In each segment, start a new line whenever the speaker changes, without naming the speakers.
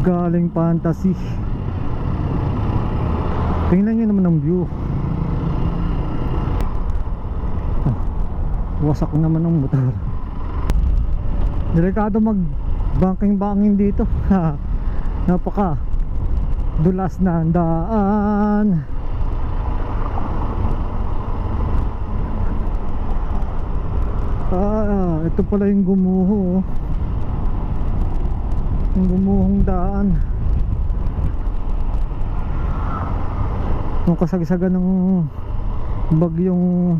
galing Fantasy. Tingnan nyo naman ang view. Wasak naman ng motor. Delikado mag banking dito. Napaka dulas na ang daan. Ito pala yung gumuho. Yung gumuhong daan. Yung kasagsagan ng bagyong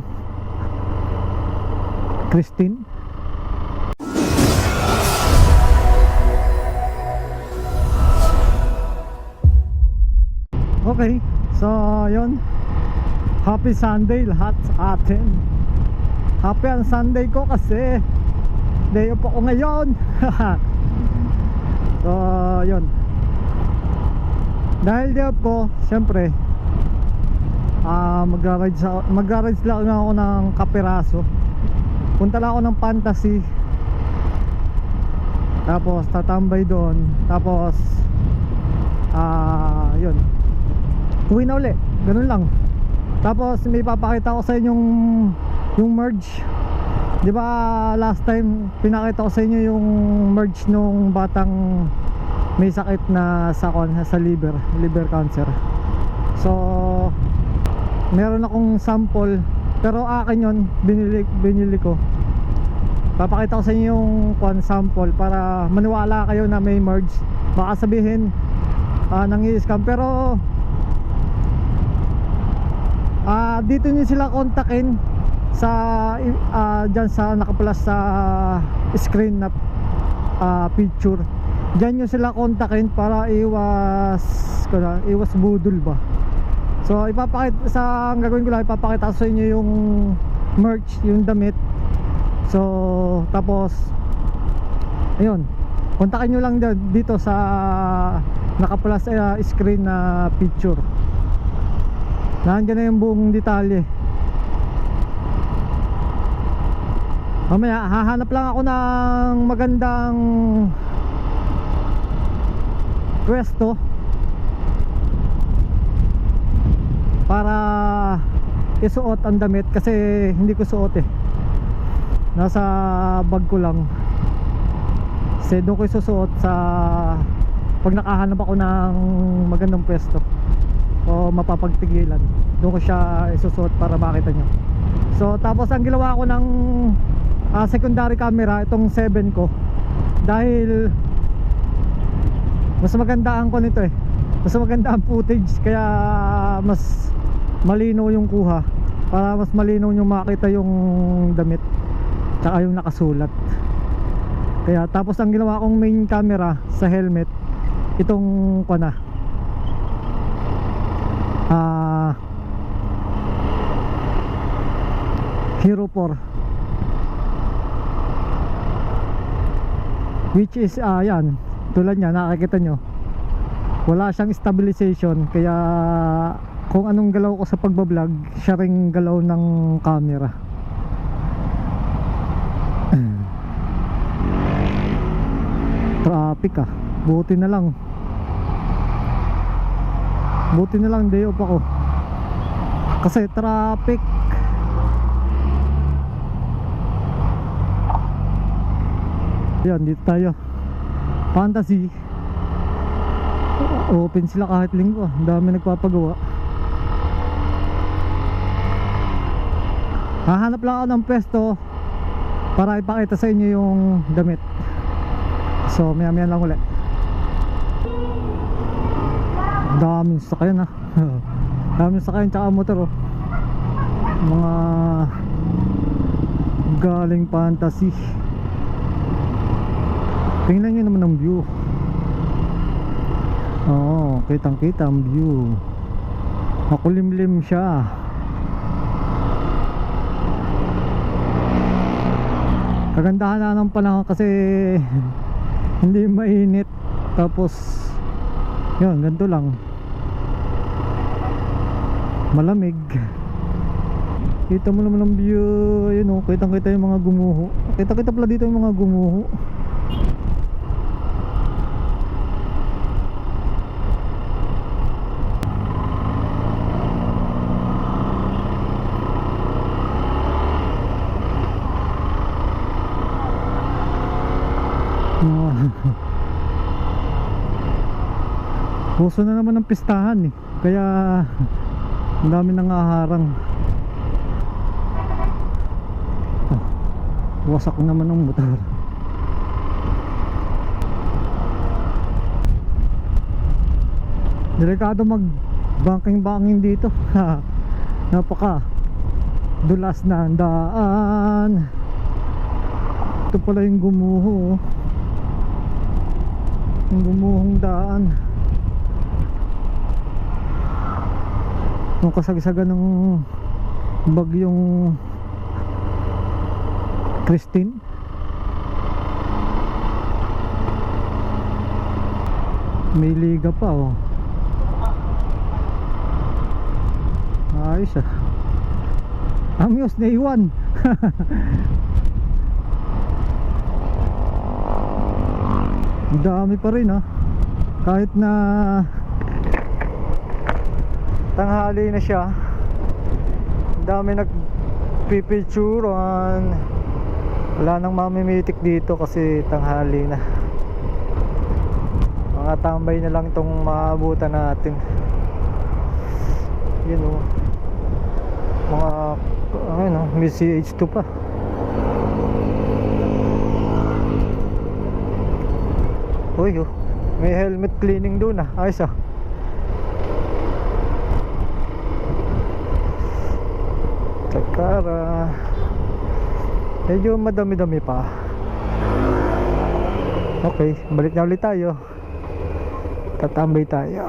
Christine. Okay, so yun. Happy Sunday lahat sa atin. Happy ang Sunday ko kasi day off ako ngayon. So yun, dahil day off ko, syempre magra-rides lang ako ng Kapiraso. Punta lang ako ng Fantasy, tapos tatambay doon, tapos yun, uwi na uli, ganun lang. Tapos may papakita ko sa inyo yung merge. Di ba last time pinakita ko sa inyo yung merge nung batang may sakit na sa liver cancer. So meron akong sample, pero akin yun, binili ko. Papakita ko sa inyo yung sample para maniwala kayo na may merge. Baka sabihin nang-i-scam, pero dito nyo sila kontakin sa dyan sa nakapulas sa screen na picture. Dyan nyo sila kontakin para iwas budol ba. So ipapakita, ang gagawin ko lang, ipapakita sa inyo yung merch, yung damit. So tapos ayun, kontakin nyo lang dito sa nakapulas screen na picture. Nandiyan na yung buong detalye. Mamaya hahanap lang ako ng magandang pwesto para isuot ang damit, kasi hindi ko suot eh. Nasa bag ko lang. Kasi doon ko isusuot sa pag nakahanap ako ng magandang pwesto o mapapagtigilan. Doon ko siya isusuot para makita nyo. So tapos ang ginawa ko ng secondary camera, itong 7 ko, dahil mas maganda ang nito eh, mas maganda ang footage, kaya mas malinaw yung kuha, para mas malinaw nyo makita yung damit tsaka yung nakasulat. Kaya tapos ang ginawa kong main camera sa helmet, itong Hero 4, which is yan, tulad nya nakikita nyo, wala siyang stabilization, kaya kung anong galaw ko sa pagbablog, siya ring galaw ng camera. Traffic buti na lang day off ako kasi traffic. Yan, dito tayo Fantasy. Open sila kahit linggo, ang dami nagpapagawa. Hahanap lang ako ng pwesto para ipakita sa inyo yung damit. So maya lang ulit. Daming sakyan daming sakyan tsaka motor mga galing Fantasy. Tingnan nyo naman ang view. Kitang kita ang view. Makulimlim siya. Kagandahan na ng panahon kasi hindi mainit. Tapos yun, ganito lang, malamig. Kita mo naman ang view. Ayun kitang kita yung mga gumuho. Kita pala dito yung mga gumuho. Puso na naman ng pistahan eh, kaya ang dami nang haharang. Wasak naman ng motor. Delikado mag banking dito. Napaka dulas na ang daan. Ito pala yung gumuho, yung gumuhong daan. Yung kasagsagan ng bagyong Christine. May liga pa oh. Ayos ah. Amigos na iwan. Dami pa rin ah. Kahit na tanghali na siya, dami nagpipicturean. Wala nang mamimitik dito kasi tanghali na. Mga tambay na lang itong maabutan natin. Yun o, mga ano, may CH2 pa. Uy oh, may helmet cleaning doon ah. Ayos ah. Takara. Medyo madami-dami pa. Okay, balik na ulit tayo. Tatambay tayo.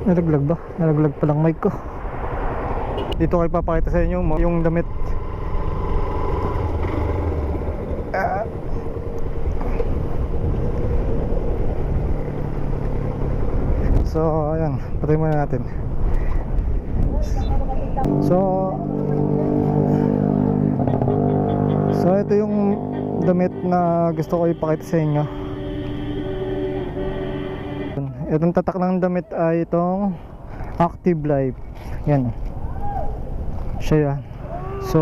Nalaglag ba? Nalaglag pa lang mic ko. Dito ko ipapakita sa inyo yung damit. So, ayan, patay muna natin. So ito yung damit na gusto ko ipakita sa inyo. Itong tatak ng damit ay itong Active Life. Yan siya yan. So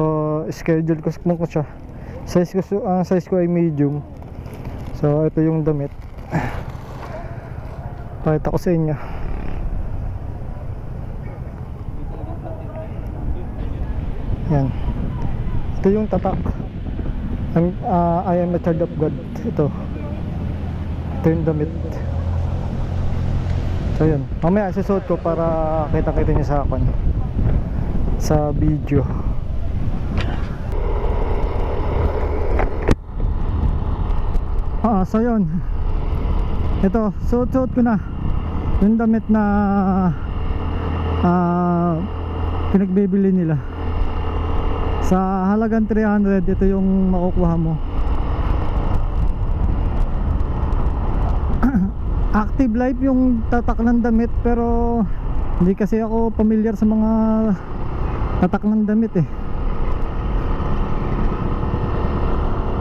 schedule ko siya. Size ko ay medium. So ito yung damit. Pakita ko sa inyo. Yan. Ito yung tatak. I am a child of God. Ito yung damit. So yun, mamaya isusuot ko para kita-kita nyo sa akin sa video. So yun, ito, suot ko na yung damit na pinagbibili nila. Sa halagang 300, ito yung makukuha mo. Active Life yung tatak ng damit, pero hindi kasi ako familiar sa mga tatak ng damit eh.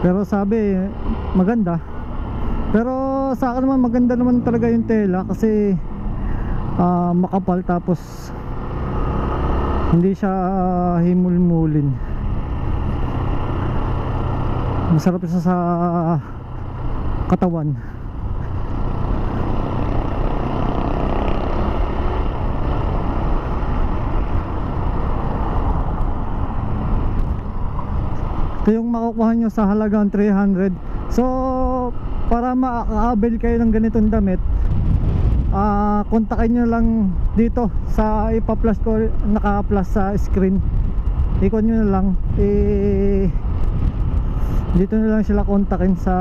Pero sabi maganda. Pero sa akin naman maganda naman talaga yung tela kasi makapal, tapos hindi siya himul-mulin. Masarap siya sa katawan. Ito yung makukuha nyo sa halagang 300. So para maka-avail kayo ng ganitong damit, kontakin nyo lang dito sa ipa-plus ko, naka-plus sa screen. Ikon nyo na lang, dito na lang sila kontakin sa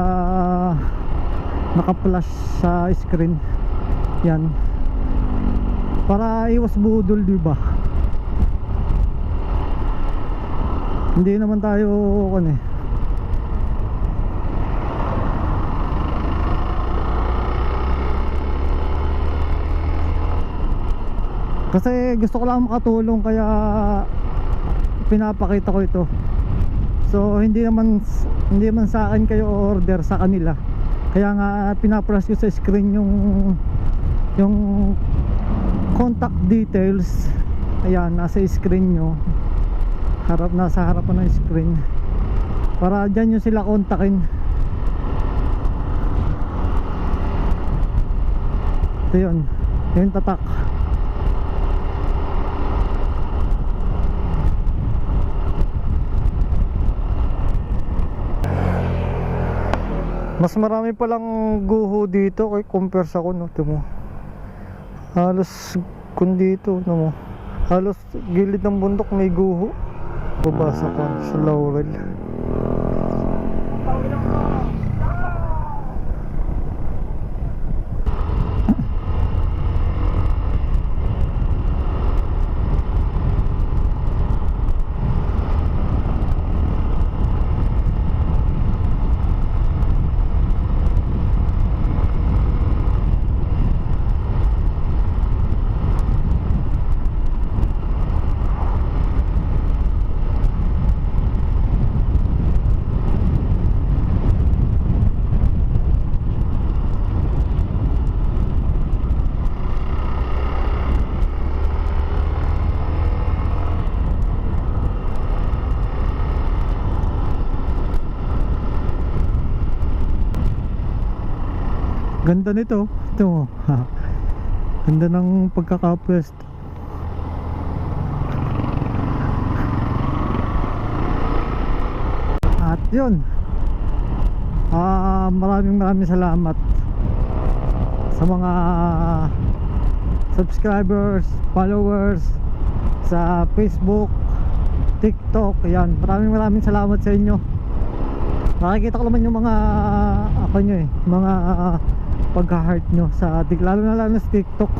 naka-plus sa screen. Yan, para iwas budol, diba? Hindi naman tayo kasi gusto ko lang makatulong, kaya pinapakita ko ito. So hindi naman sa akin kayo order, sa kanila. Kaya nga pinapress ko sa screen yung contact details. Ayan, nasa screen nyo. Nasa harapan ng screen. para dyan yung sila kontakin. Ito yun, yung tatak. Mas marami palang guho dito kay compare sa kuno. Ito mo, halos kun dito no mo, halos gilid ng bundok may guho. Babasa ko sa Laurel. Ganda nito. Ito mo. Ganda ng pagkakapwesto. At yun, maraming salamat sa mga subscribers, followers sa Facebook, TikTok. Ayan, maraming salamat sa inyo. Nakikita ko naman yung mga ako nyo mga pagka-heart nyo sa lalo na sa TikTok.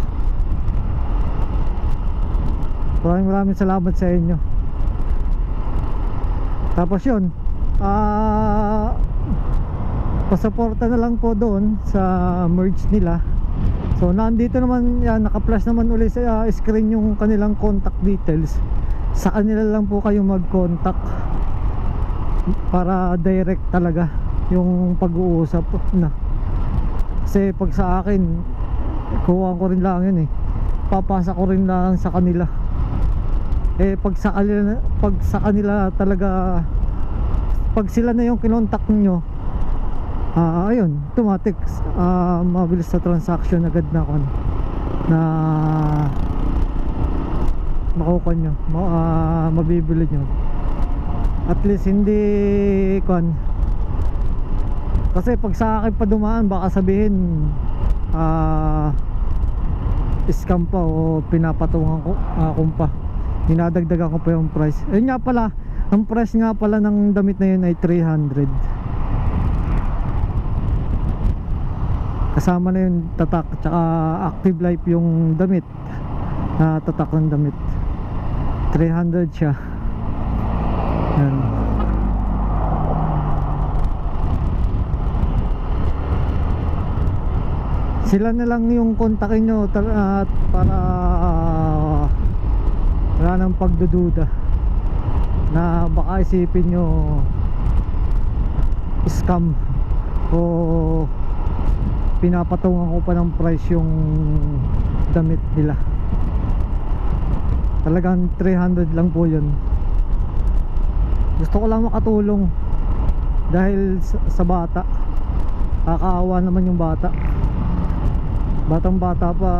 Maraming salamat sa inyo. Tapos yun, pasuporta na lang po doon sa merge nila. So nandito naman yan, naka-flash naman ulit sa screen yung kanilang contact details. Sa kanila lang po kayo mag-contact para direct talaga yung pag-uusap na. Kasi pag sa akin, kuha ko rin lang yun papasa ko rin lang sa kanila. Pag sa kanila talaga, pag sila na yung kinontak nyo, ayun, automatic, mabilis sa transaction agad na kon na makukuha nyo, mabibili nyo. At least hindi kon, kasi pag sa akin pa dumaan baka sabihin scam pa o pinapatungan ko pa, dinadagdagan ko pa yung price. Ayun nga pala, ang price nga pala ng damit na yun ay 300. Kasama na yung tatak tsaka Active Life yung damit, tatak ng damit. 300 siya. Yan. Sila na lang yung kontakin nyo at para wala nang pagdududa na baka isipin nyo scam o pinapatungan ko pa ng price yung damit nila. Talagang 300 lang po yun. Gusto ko lang makatulong dahil sa bata. Kakaawa naman yung bata. Batang bata pa,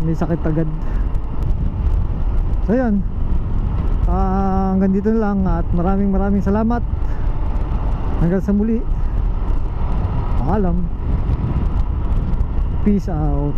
may sakit agad. So yun, hanggang dito na lang at maraming salamat. Hanggang sa muli, paalam, peace out.